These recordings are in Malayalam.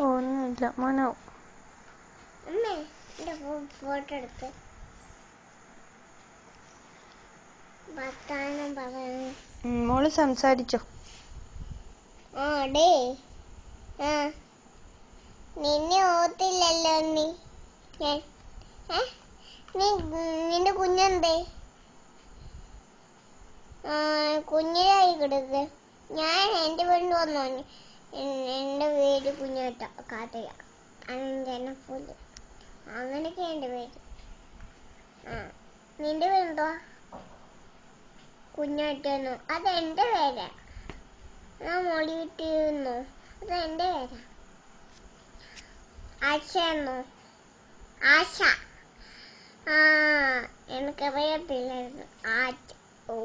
ഒന്നുമില്ല മോനോ. ഫോട്ടോ എടുത്ത് മോള് സംസാരിച്ചോ? നിന്നെ ഓർത്തില്ലല്ലോ നിന്റെ കുഞ്ഞെന്തേ? കുഞ്ഞിനായി കിടക്ക്. ഞാൻ എന്റെ വീട്ടിൽ വന്നോ? എന്റെ പേര് കുഞ്ഞാട്ട കാട്ടയ അനന്തനപ്പൂല്, അങ്ങനെയൊക്കെ എന്റെ പേര്. നിന്റെ പേരെന്തുവാ? കുഞ്ഞാറ്റന്നോ? അതെന്റെ പേരാ. ഞാൻ മോളി വിട്ടിരുന്നോ? അതെന്റെ പേരാ. ആശയെന്നോ? ആശ. എനിക്കറിയത്തില്ലായിരുന്നു. ആശ. ഓ,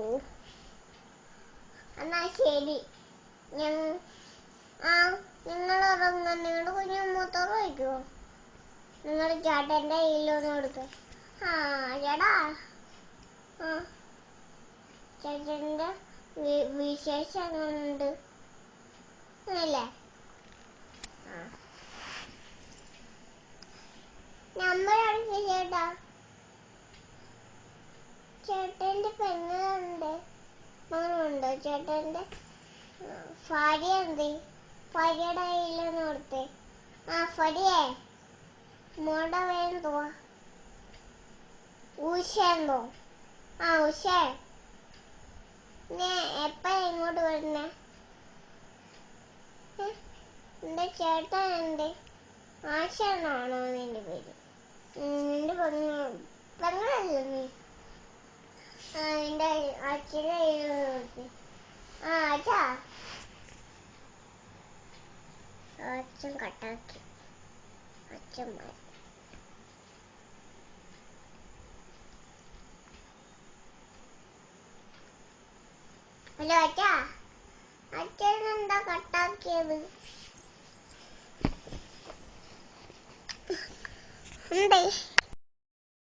എന്നാ ശരി. നിങ്ങളുറങ്ങ. നിങ്ങളുടെ കുഞ്ഞു മൂത്തോറ് വയ്ക്കുവോ? നിങ്ങളുടെ ചേട്ടൻ്റെ കയ്യിലൊന്നും കൊടുക്ക. ചേട്ടാ, ചേട്ടൻ്റെ വിശേഷം എങ്ങനെയുണ്ട്? അല്ലേ? നമ്പർ അടിച്ച ചേട്ടാ. ചേട്ടൻ്റെ പെങ്ങളുണ്ട്. മകളുണ്ടോ ചേട്ടൻ്റെ? ഭാര്യ എന്തി? ഭാര്യയുടെ കയ്യിലൊന്ന് കൊടുത്തേ. ഭാര്യേ, മോളുടെ പേരെന്തുവാ? ഉഷയെന്നോ? ഉഷേ, നീ എപ്പോഴാ ഇങ്ങോട്ട് വരുന്നേ? എന്റെ ചേട്ടൻ എന്തേ? ആശ എന്നാണോ നിന്റെ പേര്? നിന്റെ പെങ്ങളല്ലേ നീ? നിന്റെ അച്ഛൻ്റെ കയ്യിൽ കൊടുത്തേ. അച്ഛാ, അച്ഛൻ കട്ടാക്കി. അച്ഛന്മാർ ഹലോ അച്ഛാ, അച്ഛൻ എന്താ കട്ടാക്കിയത്? എന്തേ?